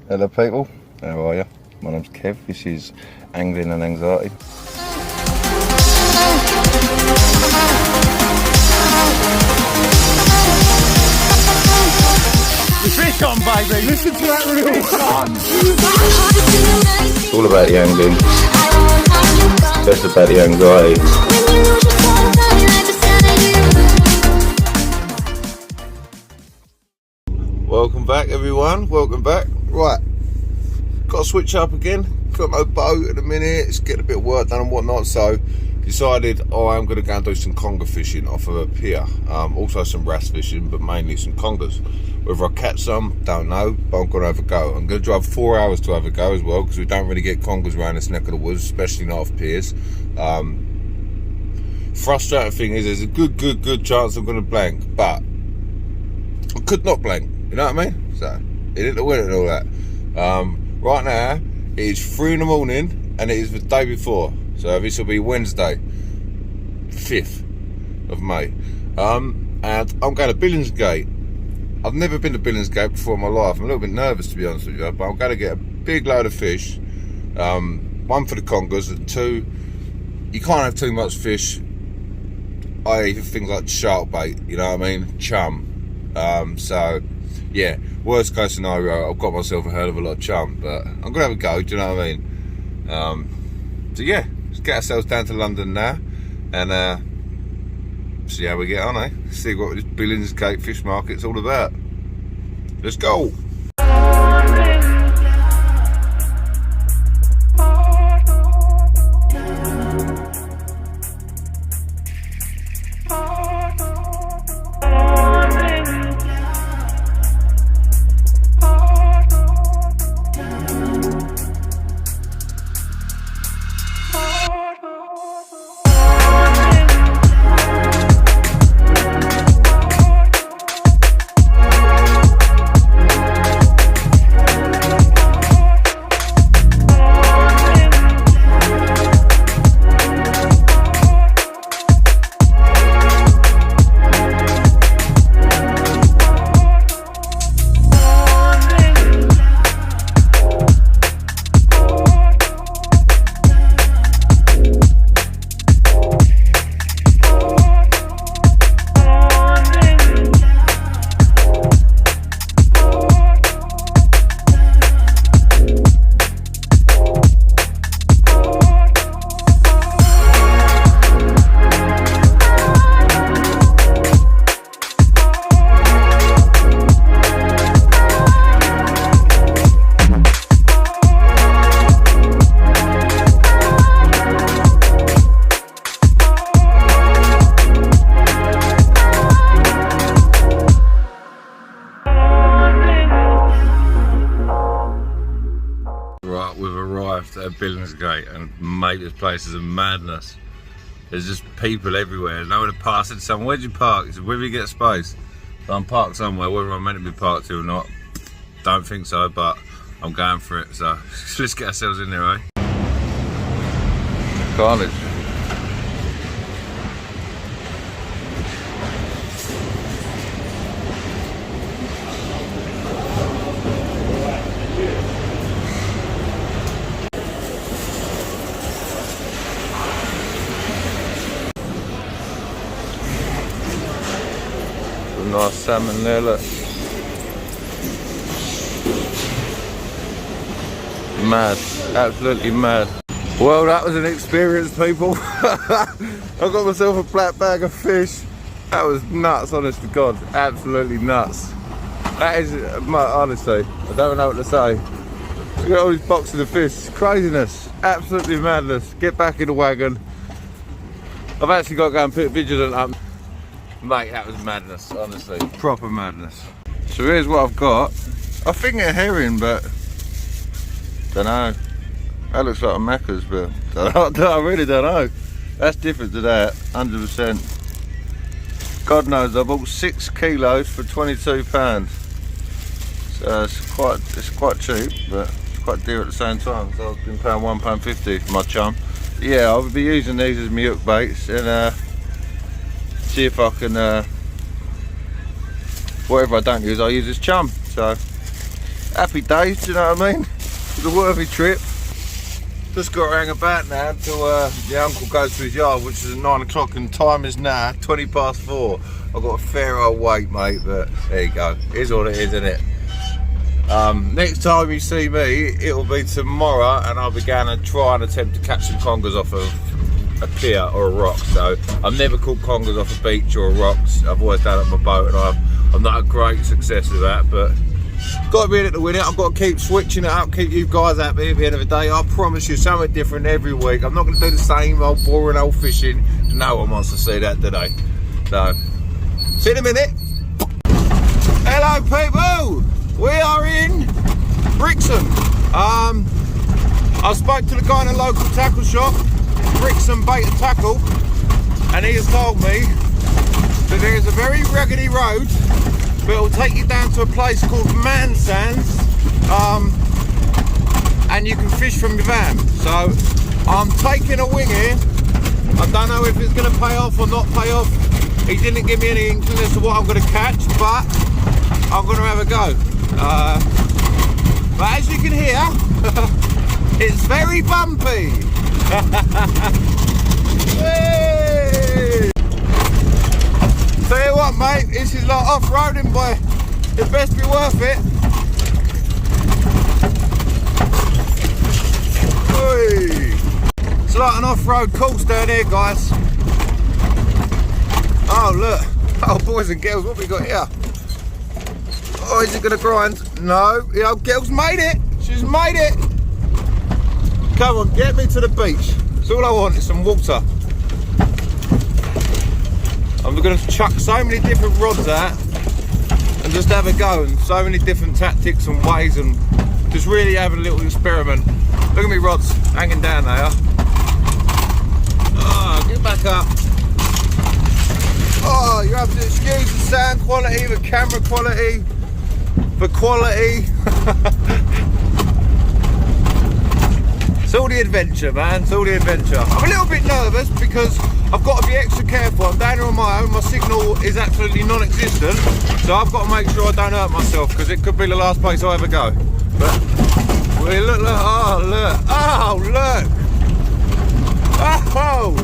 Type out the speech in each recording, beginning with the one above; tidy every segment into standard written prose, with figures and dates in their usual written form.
Hello people, how are you? My name's Kev, this is Angling and Anxiety. Fish on, baby! Listen to that reel! Fish on! It's all about the angling, it's about the anxiety. Welcome back everyone, welcome back. Right, got to switch up again, got no boat at the minute, it's getting a bit of work done and whatnot, so decided I am going to go and do some conger fishing off of a pier. Also some wrasse fishing, but mainly some congers. Whether I catch some, don't know, but I'm going to have a go. I'm going to drive 4 hours to have a go as well, because we don't really get congers around this neck of the woods, especially not off piers. Frustrating thing is there's a good chance I'm going to blank, but I could not blank, you know what I mean? So, it ain't the win and all that. Right now, it is 3 in the morning, and it is the day before. So this will be Wednesday, 5th of May. And I'm going to Billingsgate. I've never been to Billingsgate before in my life. I'm a little bit nervous, to be honest with you, but I'm going to get a big load of fish. One for the congers, and 2, you can't have too much fish, i.e. things like shark bait, you know what I mean, chum. So yeah, worst case scenario, I've got myself a hell of a lot of chum, but I'm going to have a go, do you know what I mean? So yeah, let's get ourselves down to London now, and see how we get on, eh? See what this Billingsgate fish market's all about. Let's go! At Billingsgate, and mate, this place is a madness. There's just people everywhere, nowhere to park. I said to someone, where'd you park? He said, wherever you get space. So I'm parked somewhere, whether I'm meant to be parked here or not, don't think so, but I'm going for it. So let's get ourselves in there, eh? Carnage. Nice salmon there, look. Mad, absolutely mad. Well, that was an experience, people. I got myself a black bag of fish. That was nuts, honest to God, absolutely nuts. That is, honestly, I don't know what to say. Look at all these boxes of fish, craziness, absolutely madness. Get back in the wagon. I've actually got to go and put Vigilant up. Mate, that was madness, honestly, proper madness. So here's what I've got. I think a herring, but don't know. That looks like a Macca's, but I really don't know. That's different to that, 100%. God knows, I bought 6 kilos for £22. So it's quite cheap, but it's quite dear at the same time. So I've been paying £1.50 for my chum. Yeah, I'll be using these as my hook baits, and see if I can, whatever I don't use, I'll use as chum. So happy days, do you know what I mean? It was a worthy trip. Just got to hang about now until the uncle goes to his yard, which is at 9 o'clock, and time is now 20 past 4. I've got a fair old wait, mate, but there you go. Here's all it is, isn't it? Next time you see me, it'll be tomorrow, and I'll be going to try and attempt to catch some congers off of a pier or a rock. So I've never caught congers off a beach or rocks. I've always done it on my boat, and I'm not a great success with that, but got to be in it to win it. I've got to keep switching it up, keep you guys happy at the end of the day. I promise you something different every week. I'm not going to do the same old boring old fishing. No one wants to see that today. So, see you in a minute. Hello people, we are in Brixham. I spoke to the guy in the local tackle shop, Brixham Bait and Tackle, and he has told me that there is a very ruggedy road, but it'll take you down to a place called Man Sands, and you can fish from your van. So I'm taking a wing here. I don't know if it's going to pay off or not pay off. He didn't give me any inkling as to what I'm going to catch, but I'm going to have a go. But as you can hear, it's very bumpy. Hey! Tell you what, mate, this is like off-roading, boy. It best be worth it. Oi. It's like an off-road course down here, guys. Oh, look. Oh, boys and girls, what we got here? Oh, is it going to grind? No. The old girl's made it. She's made it. Come on, get me to the beach. That's all I want is some water. I'm going to chuck so many different rods out and just have a go, and so many different tactics and ways, and just really have a little experiment. Look at me rods hanging down there. Oh, get back up. Oh, you have to excuse the sound quality, the camera quality, the quality. It's all the adventure, man. It's all the adventure. I'm a little bit nervous because I've got to be extra careful. I'm down here on my own. My signal is absolutely non-existent, so I've got to make sure I don't hurt myself, because it could be the last place I ever go. But we look, oh look, oh look, oh!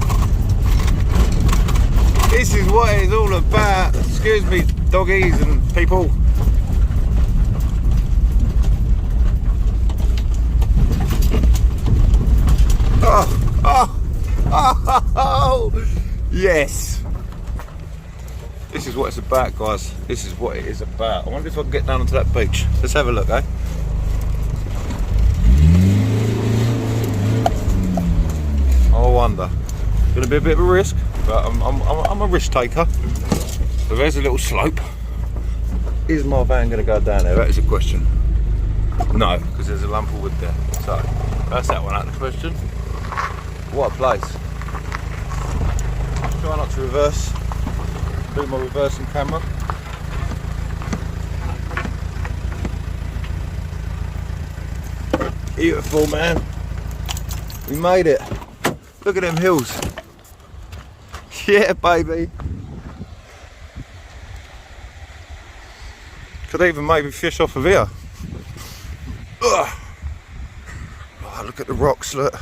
This is what it's all about. Excuse me, doggies and people. Oh, oh, oh, oh, yes. This is what it's about, guys. This is what it is about. I wonder if I can get down onto that beach. Let's have a look, eh? I wonder. It's gonna be a bit of a risk, but I'm a risk taker. So there's a little slope. Is my van gonna go down there? That is a question. No, because there's a lump of wood there. So that's that one out of the question. What a place. Try not to reverse. Do my reversing camera. Beautiful, man. We made it. Look at them hills. Yeah, baby. Could even maybe fish off of here. Ugh. Oh, look at the rocks, look.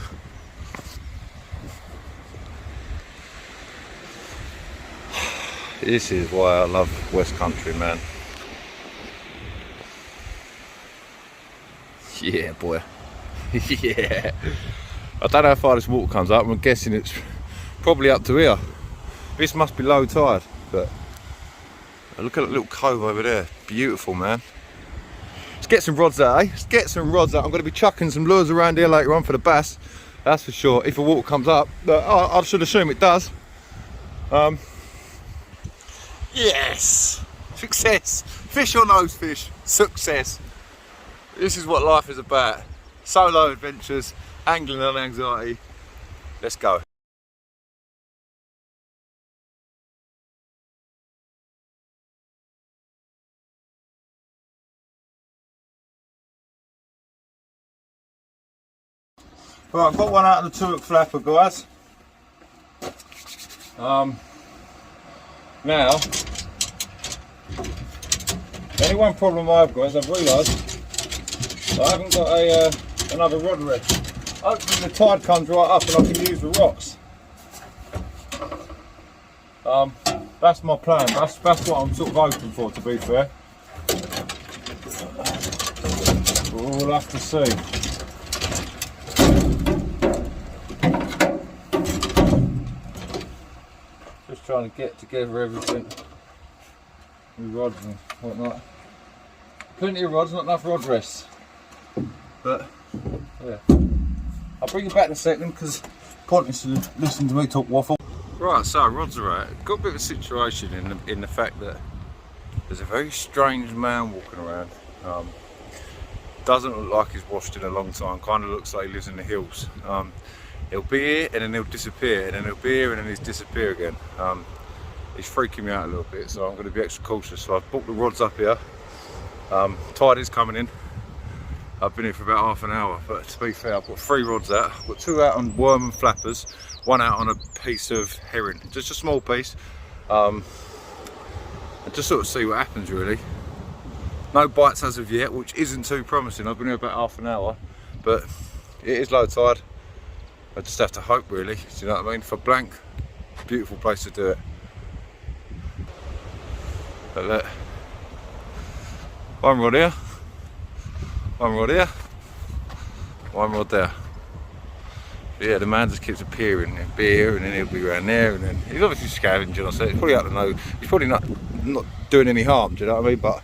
This is why I love West Country, man. Yeah, boy. Yeah. I don't know how far this water comes up. I'm guessing it's probably up to here. This must be low tide, but look at that little cove over there. Beautiful, man. Let's get some rods out, eh? Let's get some rods out. I'm going to be chucking some lures around here later on for the bass. That's for sure. If the water comes up, I should assume it does. Yes! Success! Fish or no fish, success. This is what life is about. Solo adventures, angling on anxiety. Let's go. Right, I've got one out of the 2-hook flapper, guys. Now, the only one problem I've got is I've realised I haven't got another rod ready. Hopefully the tide comes right up and I can use the rocks. That's my plan. That's what I'm sort of hoping for, to be fair. We'll have to see. Just trying to get together everything. With rods and whatnot. Plenty of rods, not enough rod rests. But yeah, I'll bring you back in a second because pointless to listen to me talk waffle. Right, so rods are out. Got a bit of a situation in the fact that there's a very strange man walking around. Doesn't look like he's washed in a long time. Kind of looks like he lives in the hills. He'll be here and then he'll disappear, and then he'll be here and then he's disappear again. He's freaking me out a little bit, so I'm going to be extra cautious. So I've brought the rods up here. Tide is coming in. I've been here for about half an hour, but to be fair, I've got 3 rods out. I've got 2 out on worm and flappers, 1 out on a piece of herring, just a small piece. And just sort of see what happens really. No bites as of yet, which isn't too promising. I've been here about half an hour, but it is low tide. I just have to hope really, do you know what I mean? For blank, beautiful place to do it. But look, 1 rod here, 1 rod here, 1 rod there. But yeah, the man just keeps appearing and here, and then he'll be around there, and then he's obviously scavenging. I said it's probably out to know. He's probably not doing any harm. Do you know what I mean? But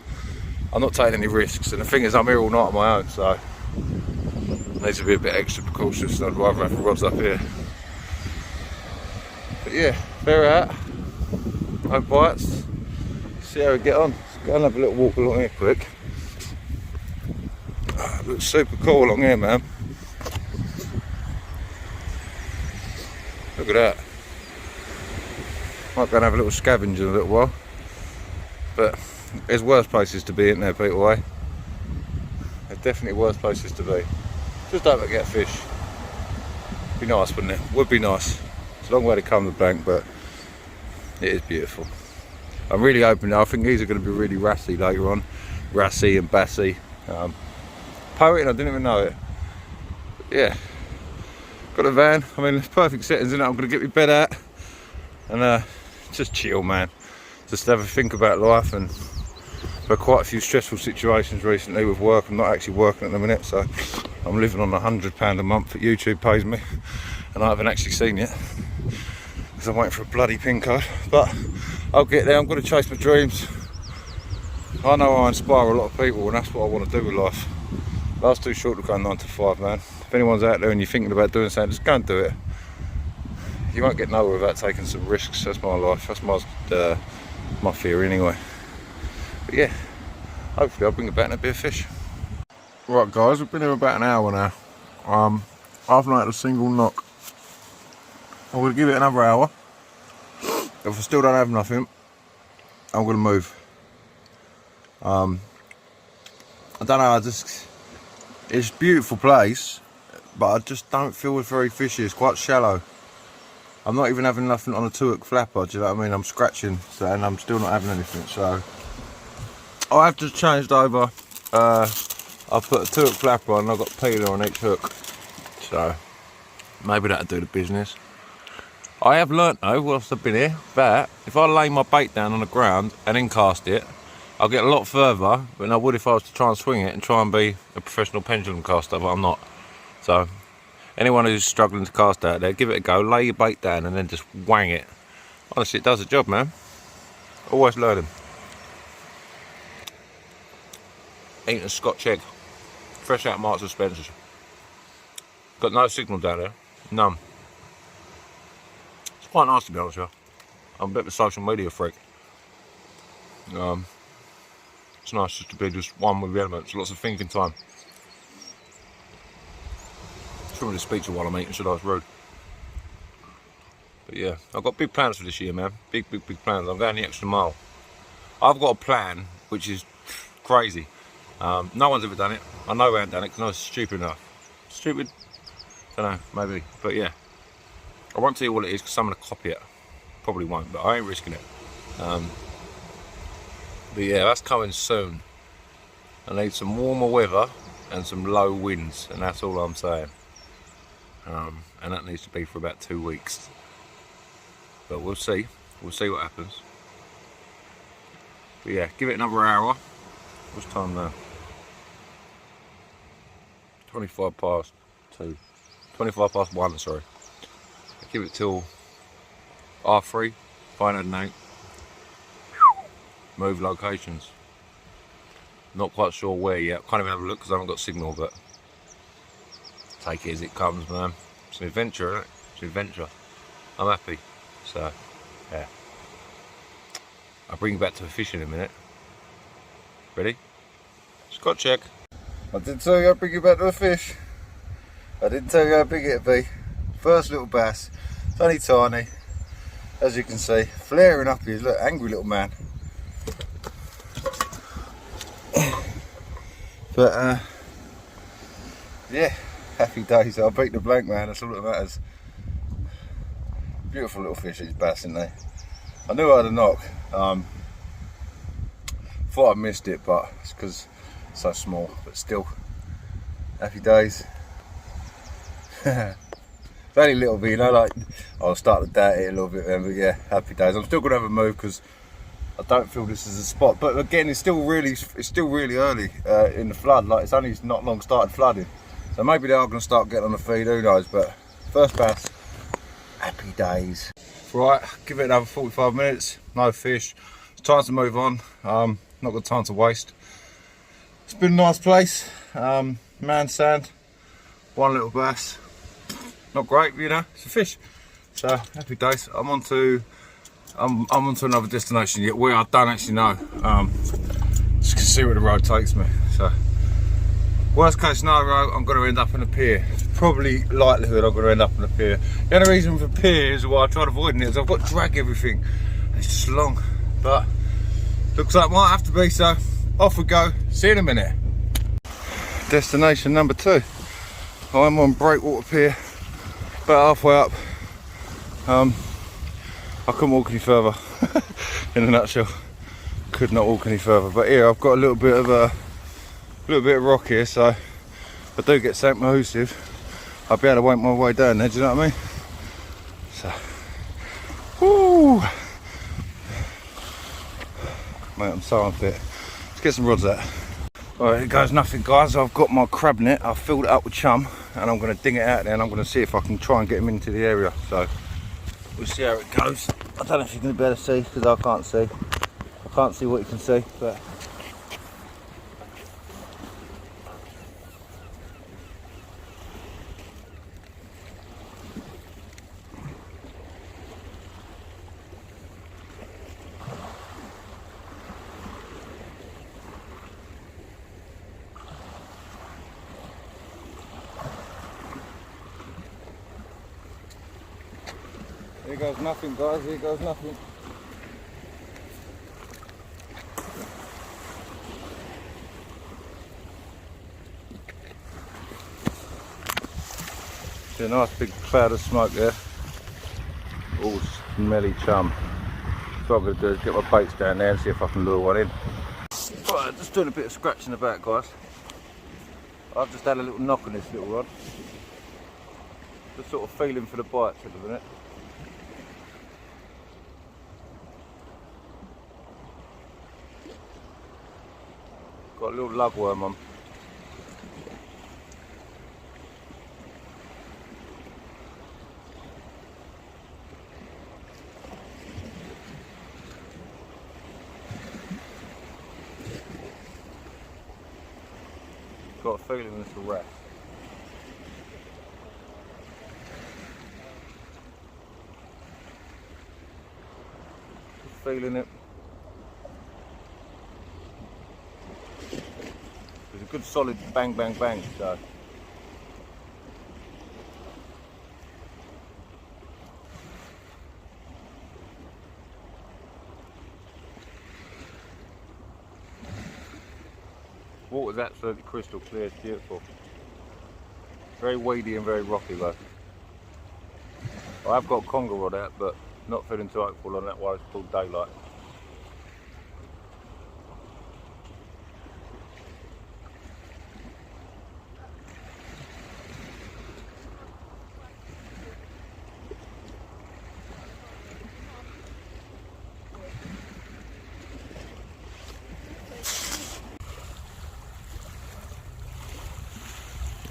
I'm not taking any risks. And the thing is, I'm here all night on my own, so I need to be a bit extra precautious. I'd rather have the rods up here. But yeah, they're out. No bites. See how we get on. Let's go and have a little walk along here quick. It looks super cool along here, man. Look at that. Might go and have a little scavenge in a little while. But there's worse places to be, isn't there, people, eh? There's definitely worse places to be. Just don't get fish. Be nice, wouldn't it? Would be nice. It's a long way to come to the bank, but it is beautiful. I'm really hoping, I think these are going to be really rassy later on. Rassy and bassy. Poeting, I didn't even know it. But yeah. Got a van. I mean, it's perfect settings, isn't it? I'm going to get my bed out and just chill, man. Just have a think about life, and I've had quite a few stressful situations recently with work. I'm not actually working at the minute, so I'm living on £100 a month that YouTube pays me, and I haven't actually seen yet because I'm waiting for a bloody PIN code. But I'll get there. I'm going to chase my dreams. I know I inspire a lot of people, and that's what I want to do with life. Life's too short to go 9 to 5, man. If anyone's out there and you're thinking about doing something, just go and do it. You won't get nowhere without taking some risks. That's my life. That's my fear anyway. But yeah, hopefully I'll bring it back and a bit of fish. Right guys, we've been here about an hour now. I've not had a single knock. I'm going to give it another hour. If I still don't have nothing, I'm going to move. I don't know, it's a beautiful place, but I just don't feel it's very fishy. It's quite shallow. I'm not even having nothing on a 2-hook flapper, do you know what I mean? I'm scratching, and I'm still not having anything, so I have just changed over. I put a 2-hook flapper on and I've got PIER on each hook, so maybe that'll do the business. I have learnt though, whilst I've been here, that if I lay my bait down on the ground and then cast it, I'll get a lot further than I would if I was to try and swing it and try and be a professional pendulum caster, but I'm not. So anyone who's struggling to cast out there, give it a go, lay your bait down and then just wang it. Honestly, it does the job, man. Always learning. Eating a Scotch egg, fresh out of Marks and Spencer's. Got no signal down there, none. It's quite nice to be honest with you. I'm a bit of a social media freak. It's nice just to be just one with the elements, lots of thinking time. Shouldn't really speak to while I'm eating, should I? It's rude. But yeah, I've got big plans for this year, man. Big plans. I'm going the extra mile. I've got a plan which is crazy. No one's ever done it. I know I haven't done it because I was stupid enough. Stupid? Don't know, maybe. But yeah, I won't tell you what it is because I'm going to copy it. Probably won't, but I ain't risking it. But yeah, that's coming soon. I need some warmer weather and some low winds, and that's all I'm saying. And that needs to be for about 2 weeks. But we'll see. We'll see what happens. But yeah, give it another hour. What's time now? 25 past 2. 25 past 1, sorry. Give it till R3, find an 8. Move locations. Not quite sure where yet. Can't even have a look because I haven't got signal, but take it as it comes, man. It's an adventure, isn't it? It's an adventure. I'm happy. So, yeah. I'll bring you back to the fish in a minute. Ready? Scott check. I did tell you I'd bring you back to the fish. I didn't tell you how big it'd be. First little bass. It's only tiny. As you can see, flaring up here. Look, angry little man. But yeah, happy days. I beat the blank, man. That's all that matters. Beautiful little fish, these bass, aren't they? I knew I had a knock. Thought I missed it, but it's because it's so small. But still, happy days. Very little bit, you know. Like I'll start to doubt it a little bit, but yeah, happy days. I'm still gonna have a move because I don't feel this is a spot. But again, it's still really early in the flood. Like it's only not long started flooding, so maybe they are gonna start getting on the feed. Who knows? But first bass, happy days. Right, give it another 45 minutes. No fish. It's time to move on. Not got time to waste. It's been a nice place. Man sand, one little bass. Not great, you know. It's a fish. So happy days. I'm on to another destination yet where I don't actually know. Just to see where the road takes me. So worst case scenario, I'm going to end up in a pier. It's probably likelihood I'm going to end up in a pier. The only reason for pier is why I tried avoiding it is I've got to drag everything. It's just long, but looks like it might have to be. So off we go. See you in a minute. Destination number 2. I'm on Breakwater Pier. About halfway up. I couldn't walk any further. In a nutshell, could not walk any further. But here I've got a little bit of rock here, so if I do get sank mahoosive, I'll be able to wank my way down there. Do you know what I mean? So, woo! Mate, I'm so unfit. Let's get some rods out. Alright, it goes nothing, guys. I've got my crab net. I've filled it up with chum, and I'm going to ding it out there, and I'm going to see if I can try and get him into the area. So we'll see how it goes. I don't know if you're going to be able to see because I can't see. I can't see what you can see, but here goes nothing, guys. Here goes nothing. See a nice big cloud of smoke there. All smelly chum. So what I'm going to do is get my baits down there and see if I can lure one in. Right, just doing a bit of scratching about, guys. I've just had a little knock on this little rod. Just sort of feeling for the bites at the minute. Got a little lugworm on. Got a feeling it's a rat. Just feeling it. It's a good solid bang bang bang, so water's absolutely crystal clear. It's beautiful. Very weedy and very rocky though. I have got a conger rod out, but not feeling too hopeful on that while it's called daylight.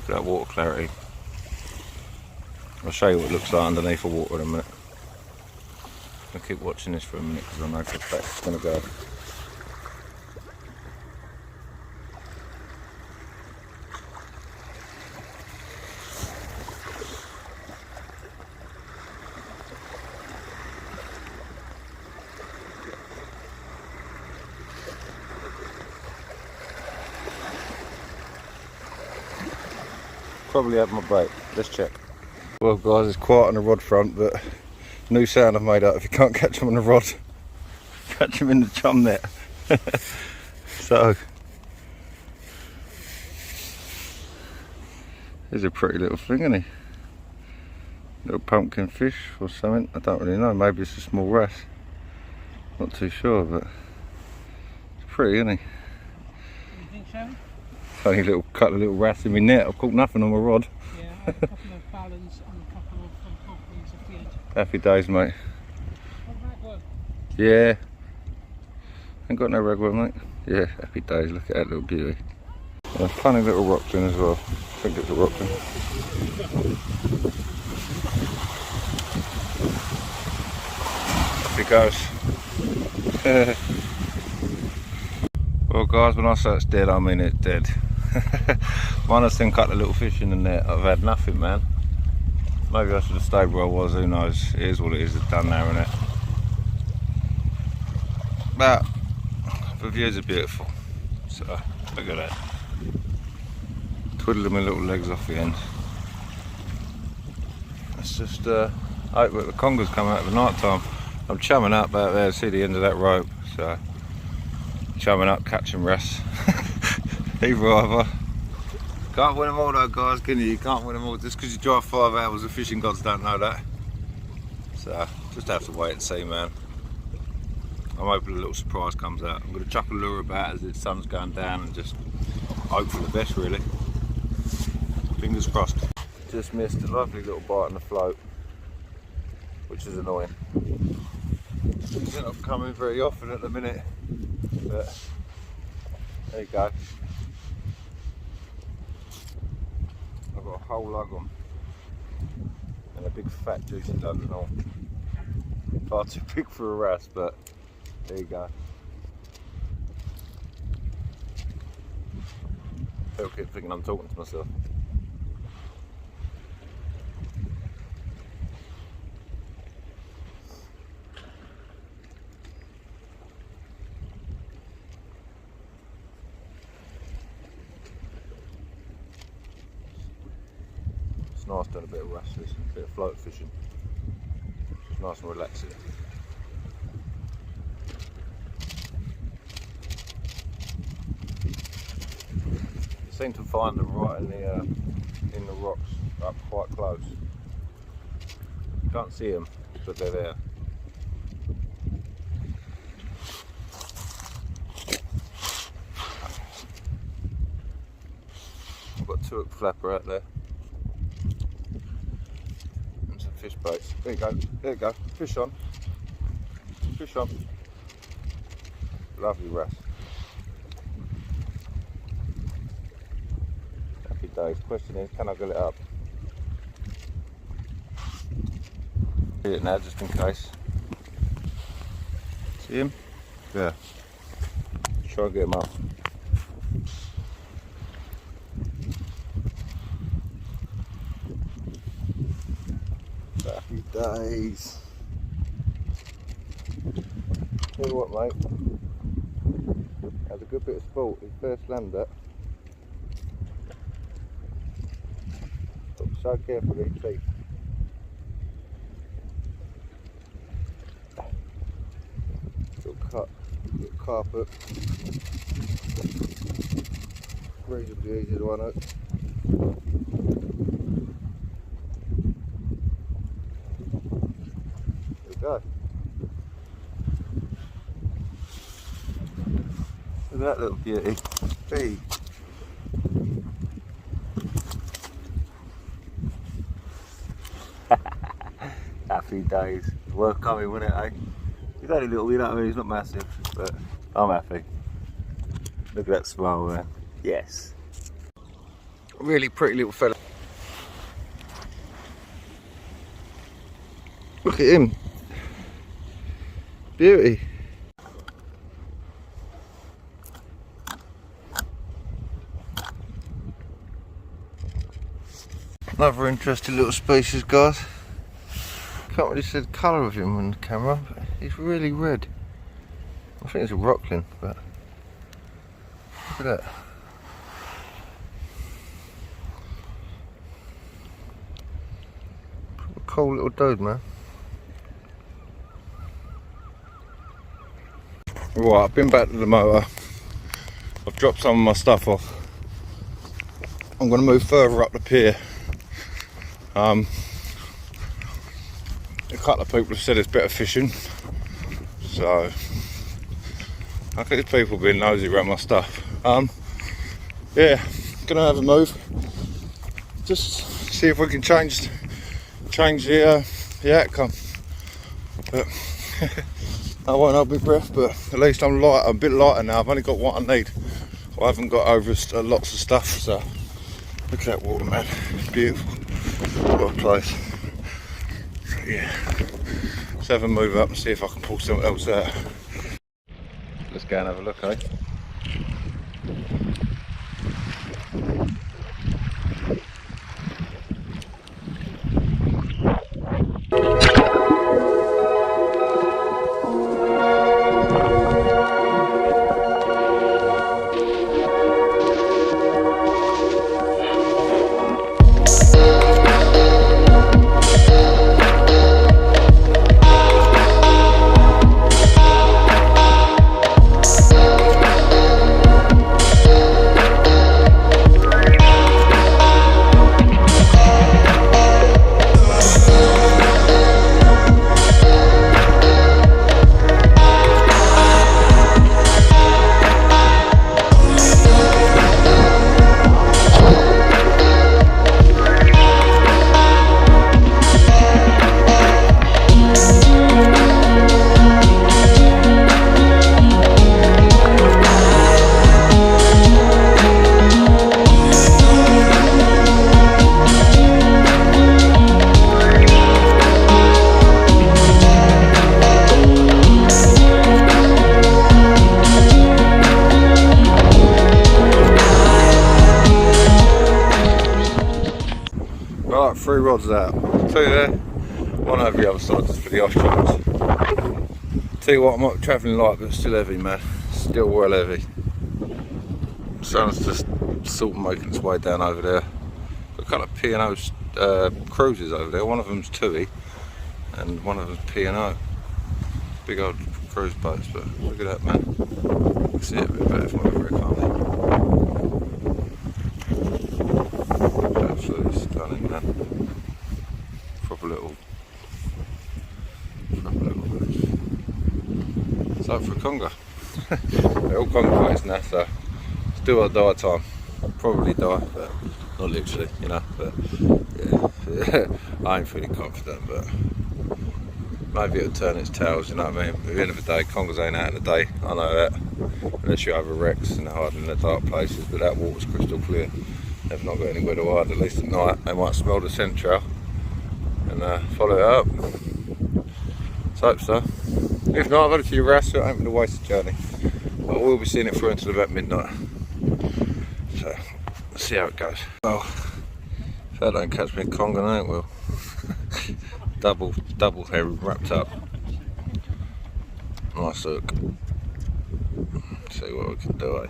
Look at that water clarity. I'll show you what it looks like underneath the water in a minute. I'll keep watching this for a minute because I know for a fact it's going to go. Probably have my bait. Let's check. Well guys, it's quiet on the rod front, but new sound I've made up. If you can't catch them on the rod, catch them in the chum net. So, here's a pretty little thing, isn't he? Little pumpkin fish or something. I don't really know. Maybe it's a small wrasse. Not too sure, but it's pretty, isn't he? You think so? Only a couple of little wrasse in my net. I've caught nothing on my rod. Yeah, I had a couple of balance and a couple of cockles of field. Happy days, mate. What ragworm? Yeah. Ain't got no ragworm, mate. Yeah, happy days. Look at that little beauty. And a funny little rockfin as well. I think it's a rockfin. Off he goes. Well guys, when I say it's dead, I mean it's dead. Minus them couple of little fish in the net, I've had nothing, man. Maybe I should have stayed where I was, who knows. It is what it is, it's done now, innit? But the views are beautiful. So, look at that. Twiddling my little legs off the end. It's just, hope that the congers come out at the night time. I'm chumming up out there to see the end of that rope, so. Chumming up, catching wrasse. Either. Can't win them all though, guys, can you? You can't win them all. Just because you drive 5 hours, the fishing gods don't know that. So, just have to wait and see, man. I'm hoping a little surprise comes out. I'm going to chuck a lure about as the sun's going down and just hope for the best, really. Fingers crossed. Just missed a lovely little bite on the float, which is annoying. It's not coming very often at the minute. But there you go. I've got a whole lug on and a big fat juicy lug and all. Far too big for a wrasse, but there you go. Still keep thinking I'm talking to myself. It's nice doing a bit of wrasse fishing, a bit of float fishing. It's nice and relaxing. You seem to find them right in the rocks, up quite close. You can't see them, but they're there. I've got 2 hook flapper out there. Fish baits. There you go, there you go. Fish on. Fish on. Lovely wrasse. Happy days. Question is, can I get it up? See it now, just in case. See him? Yeah. Try and get him up. Happy days. Tell you what, mate, that was a good bit of sport. His first land that. Look so careful with these teeth. Little carpet. Reasonably easy to unhook. Go. Look at that little beauty. Hey. Happy days. It's worth coming, wouldn't it, eh? He's only little, you know what I mean? He's not massive, but I'm happy. Look at that smile there. Yes. Really pretty little fella. Look at him. Beauty. Another interesting little species, guys. Can't really see the colour of him on the camera, but he's really red. I think it's a rockling, but look at that. Cool little dude, man. Right, I've been back to the motor. I've dropped some of my stuff off. I'm going to move further up the pier. A couple of people have said it's better fishing, so I think there's people being nosy around my stuff. Yeah, gonna have a move. Just see if we can change the outcome. But I won't hold my breath, but at least I'm a bit lighter now. I've only got what I need. I haven't got over lots of stuff, so look at that water, man. It's beautiful. What a place. So, yeah. Let's have a move up and see if I can pull something else out. Let's go and have a look, eh? Right, 3 rods out. 2 there, 1 over the other side just for the off chance. Tell you what, I'm not travelling light, but it's still heavy, man. Still well heavy. Sun's just sort of making its way down over there. Got a couple of P&O cruisers over there. One of them's Tui and one of them's P&O. Big old cruise boats, but look at that, man. You can see it a bit better from over here, can't you? Absolutely stunning, man. Proper little village. It's up for Conga. They're all Conga boats now, so still at die time. Probably die, but not literally, you know. But yeah, I ain't feeling confident, but maybe it'll turn its tails, you know what I mean? At the end of the day, Congas ain't out in the day, I know that. Unless you're over wrecks and hiding in the dark places, but that water's crystal clear. They've not got anywhere to hide, at least at night. They might smell the scent trail and follow it up. Let's hope so. If not, I've had a few wrasse, so it ain't been a wasted journey. But we'll be seeing it through until about midnight. So, let's see how it goes. Well, if that don't catch me a Conga, then it will. double hair wrapped up. Nice hook. See what we can do, eh?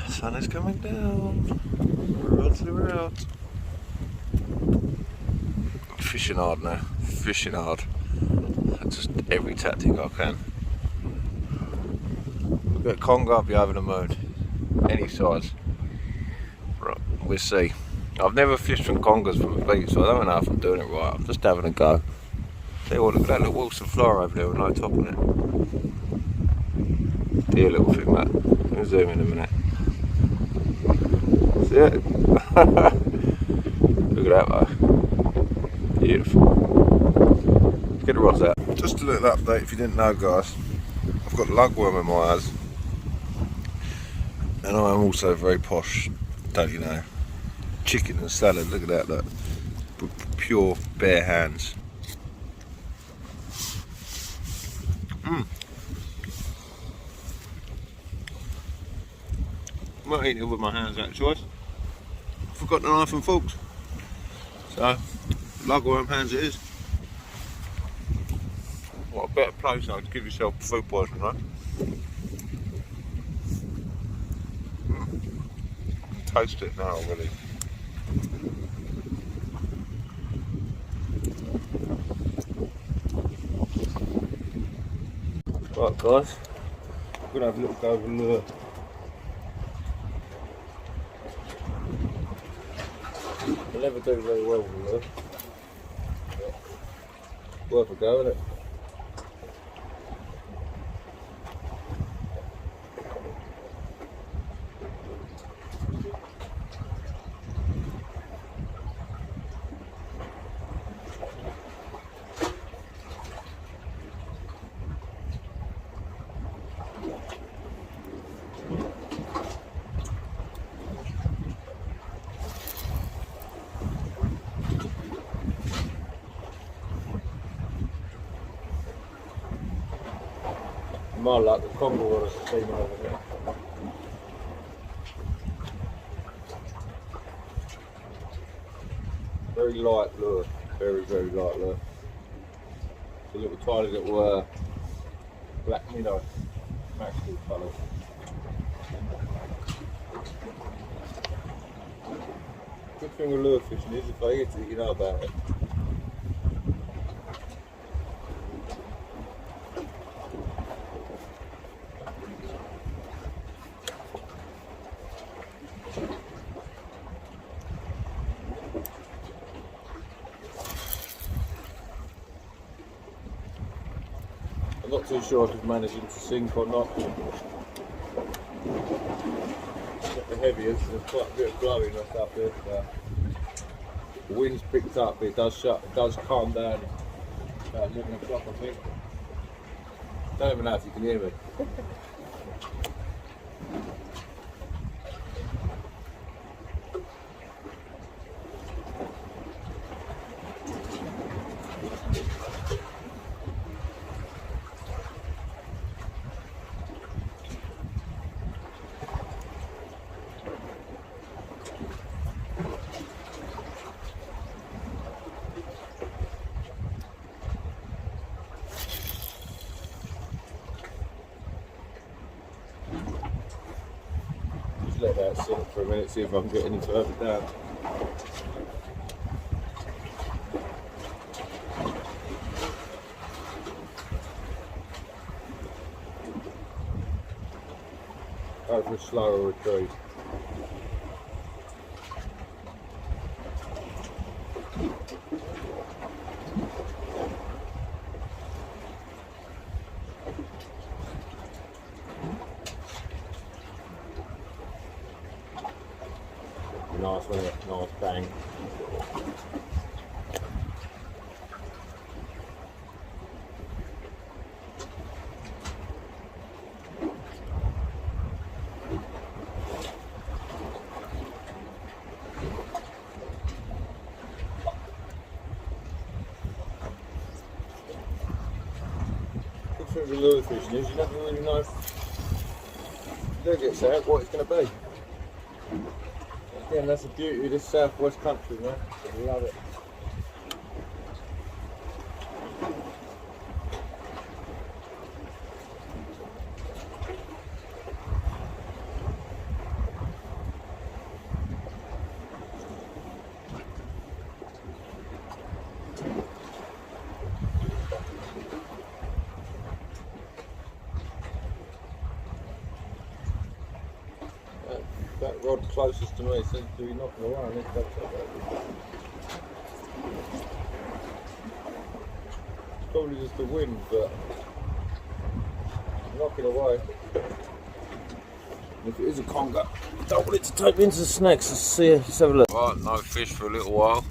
Sun is coming down. We're out. Fishing hard now. Fishing hard. Just every tactic I can. Got Conga, I'll be over the moon. Any size. Right, we'll see. I've never fished from Congas from a beach, so I don't know if I'm doing it right. I'm just having a go. Tell you what, look at that little Wilson flower over there with no top on it. Dear little thing, that. I'll zoom in a minute. See it? Look at that, though. Beautiful. Let's get the rods out. Just a little update if you didn't know, guys. I've got lugworm in my eyes. And I am also very posh, don't you know? Chicken and salad, look at that, look. Pure bare hands. I'm not eating it with my hands actually. I forgot the knife and forks. So, lugworm hands it is. What a better place though to give yourself food poisoning, right? Taste it now already. Right guys, I'm gonna have a little go over lure. I'll never do very well with lure. Worth a go, isn't it? My luck, the Congo water's steaming over there. Very light lure, very light lure. It's a little tiny little black minnow, maxwell colour. Good thing with lure fishing is if I hit it, you know about it. I'm not too sure if he's managing to sink or not. Not the heaviest, there's quite a bit of blowing up there. The wind's picked up, but it does calm down about 11 o'clock I think. Don't even know if you can hear me. Let that sit for a minute, see if I can get any further down. Go for a slower retreat. Nice, wasn't it? Nice bang. Good thing with lure fishing is you never really know if it gets out what it's going to be. Again, that's the beauty of this southwest country, man. I love it. That rod closest to me seems to be knocking away on this stuff. It's probably just the wind, but knocking away. And if it is a conger, I don't want it to take me into the snakes. Let's have a look. Right, no fish for a little while.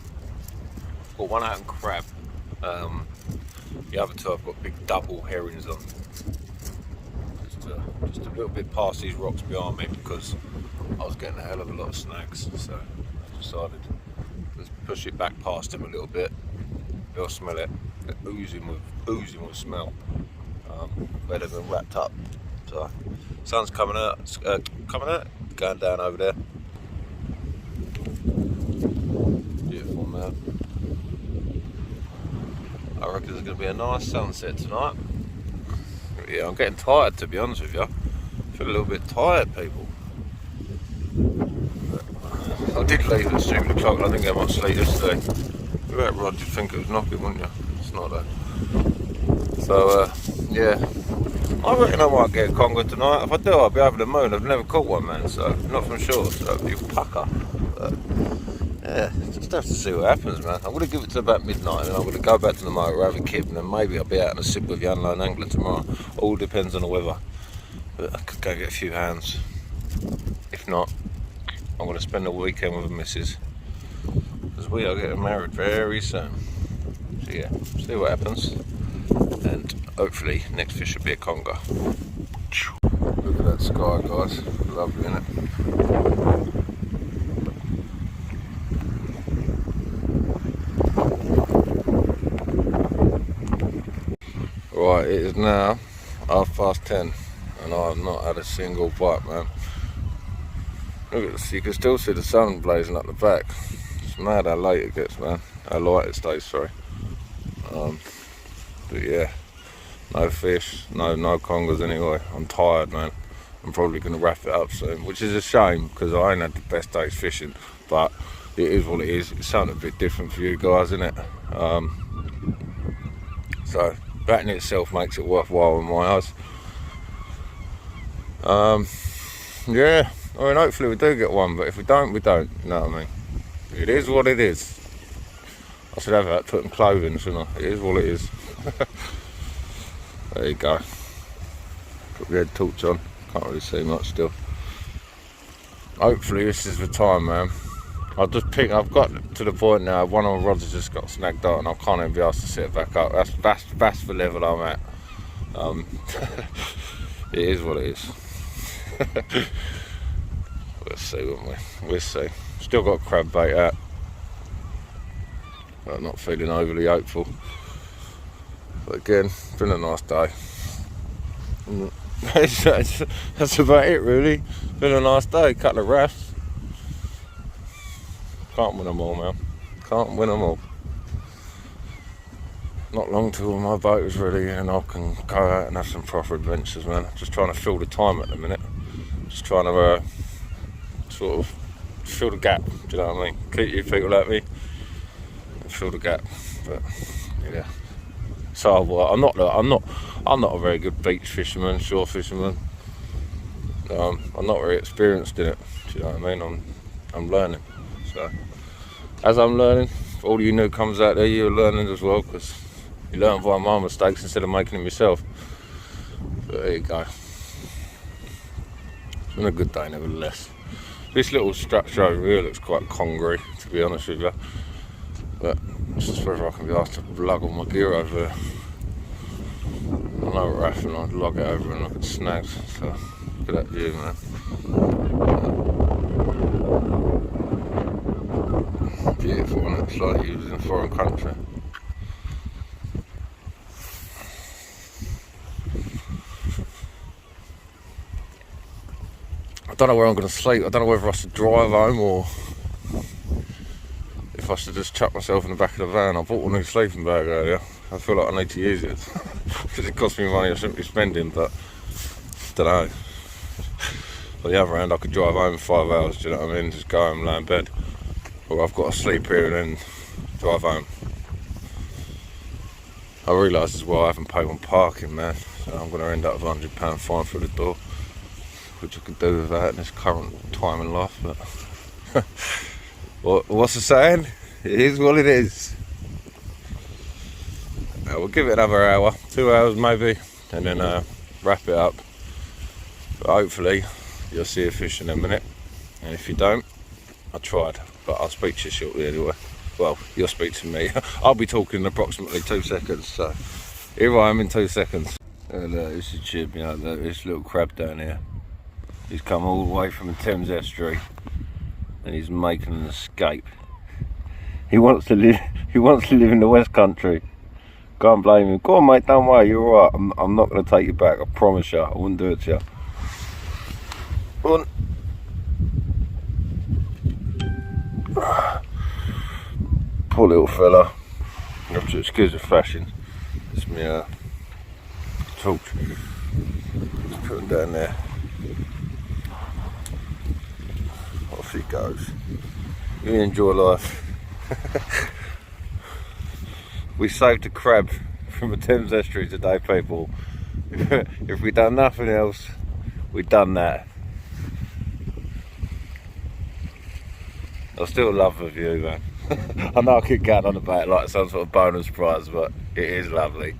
Got one out and crab. The other two I've got big double herrings on. Just a little bit past these rocks behind me because I was getting a hell of a lot of snags, so I decided let's push it back past him a little bit. You'll smell it, oozing with smell. Where they've been wrapped up. So sun's coming out, going down over there. Beautiful, man. I reckon there's going to be a nice sunset tonight. Yeah, I'm getting tired, to be honest with you. I feel a little bit tired, people. But I did leave at 7 o'clock and I didn't get much sleep yesterday. About Rod, you'd think it was knocking, wouldn't you? It's not though. So, yeah. I reckon I might get a conger tonight. If I do, I'll be over the moon. I've never caught one, man, so not from shore, so you pucker. But, yeah, just have to see what happens, man. I'm going to give it to about midnight and I'm going to go back to the motor, have a kip, and then maybe I'll be out on a sip with the unload angler tomorrow. All depends on the weather. But I could go get a few hands. If not, I'm going to spend the weekend with the missus. Because we are getting married very soon. So yeah, see what happens. And hopefully next fish will be a conger. Look at that sky, guys. Lovely, isn't it? Right, it is now 10:30 and I have not had a single bite, man. Look at this, you can still see the sun blazing up the back. It's mad how late it gets, man. How light it stays, sorry. But yeah, no fish, no congers anyway. I'm tired, man. I'm probably going to wrap it up soon, which is a shame because I ain't had the best days fishing, but it is what it is. It's something a bit different for you guys, isn't it? So that in itself makes it worthwhile in my eyes. Yeah, I mean, hopefully we do get one, but if we don't, we don't. You know what I mean? It is what it is. I should have that put in clothing, shouldn't I? It is what it is. There you go. Put the head torch on. Can't really see much still. Hopefully this is the time, man. I've got to the point now, one of my rods has just got snagged out and I can't even be asked to set it back up. That's the level I'm at. It is what it is. We'll see, won't we? We'll see. Still got crab bait out. But I'm not feeling overly hopeful. But again, it's been a nice day. That's about it, really. Been a nice day, couple of rafts. Can't win them all, man. Can't win them all. Not long till my boat is ready and I can go out and have some proper adventures, man. Just trying to fill the time at the minute. Just trying to sort of fill the gap. Do you know what I mean? Keep you people like me and fill the gap. But yeah. So I'm not a very good beach fisherman, shore fisherman. I'm not very experienced in it. Do you know what I mean? I'm learning. So as I'm learning, for all you newcomers out there, you're learning as well, because you learn by my mistakes instead of making them yourself. But there you go. It's been a good day nevertheless. This little structure over here looks quite congery, to be honest with you. But it's just whether I can be asked to lug all my gear over there. I know what happened, I'd log it over and look at snags. So look at that view, man. Beautiful, and it's like you was in a foreign country. I don't know where I'm going to sleep. I don't know whether I should drive home or if I should just chuck myself in the back of the van. I bought a new sleeping bag earlier. I feel like I need to use it because it costs me money I shouldn't be spending, but I don't know. On the other hand, I could drive home in 5 hours, do you know what I mean? Just go home, lay in bed. Or I've got to sleep here and then drive home. I realise as well I haven't paid on parking, man. So I'm going to end up with £100 fine for the door, which I could do without in this current time in life. But what's the saying? It is what it is. We'll give it another hour, 2 hours maybe, and then wrap it up. But hopefully you'll see a fish in a minute, and if you don't, I tried. But I'll speak to you shortly anyway. Well, you'll speak to me. I'll be talking in approximately 2 seconds. So here I am in 2 seconds. And this is cheered me out there. This little crab down here. He's come all the way from the Thames estuary and he's making an escape. He wants to live in the West Country. Can't blame him. Go on mate, don't worry, you're alright. I'm not going to take you back, I promise you. I wouldn't do it to you. Go on. Poor little fella. You have to excuse the flashing. It's my torch. Just put him down there. Off he goes. You enjoy life. We saved a crab from the Thames estuary today, people. If we'd done nothing else, we'd done that. I still love the view, man. I know I keep going on about it like some sort of bonus prize, but it is lovely.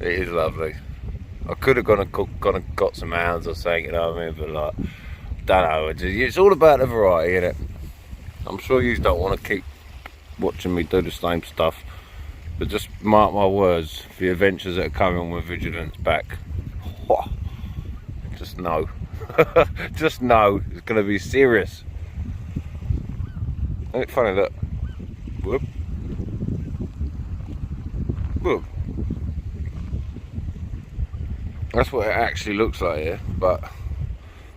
It is lovely. I could have gone and got some hounds or something, you know what I mean? But like, don't know. It's all about the variety, innit? I'm sure you don't want to keep watching me do the same stuff, but just mark my words, the adventures that are coming on with Vigilant's back. Just know. Just know it's going to be serious. Ain't it funny, look. Whoop. Whoop. That's what it actually looks like here, but for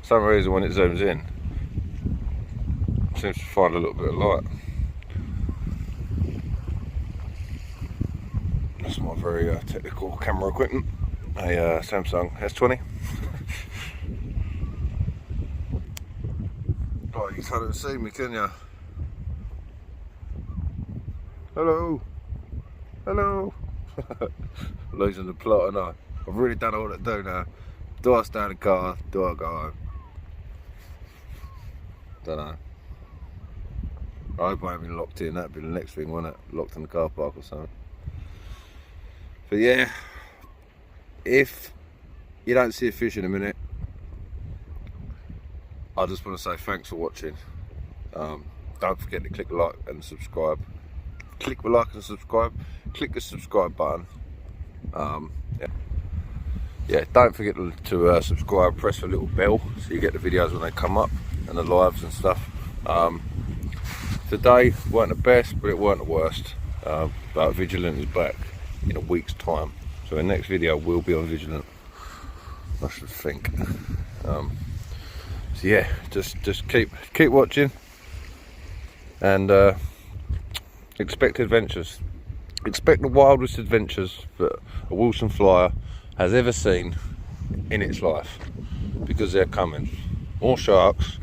some reason when it zooms in, it seems to find a little bit of light. That's my very technical camera equipment, a Samsung S20. Oh, you can't even see me, can you? Hello, hello. Losing the plot, and I've really done all I do now. Do I stay in the car? Do I go home? Don't know. I hope I haven't been locked in. That'd be the next thing, wouldn't it? Locked in the car park or something. But yeah, if you don't see a fish in a minute, I just want to say thanks for watching. Don't forget to click like and subscribe. Click the like and subscribe. Click the subscribe button. Yeah, don't forget to subscribe. Press the little bell so you get the videos when they come up and the lives and stuff. Today weren't the best, but it weren't the worst. But Vigilant is back in a week's time, so the next video will be on Vigilant, I should think. So yeah, just keep watching and expect adventures. Expect the wildest adventures that a Wilson flyer has ever seen in its life, because they're coming. More sharks,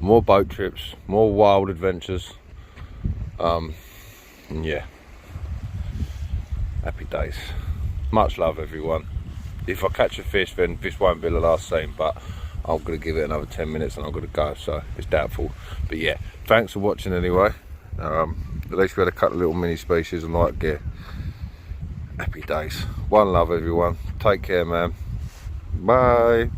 more boat trips, more wild adventures. And yeah, happy days. Much love, everyone. If I catch a fish, then this won't be the last scene, but I'm going to give it another 10 minutes and I'm going to go, so it's doubtful. But yeah, thanks for watching anyway. At least we had a couple of little mini species and light gear. Happy days. One love, everyone. Take care, man. Bye.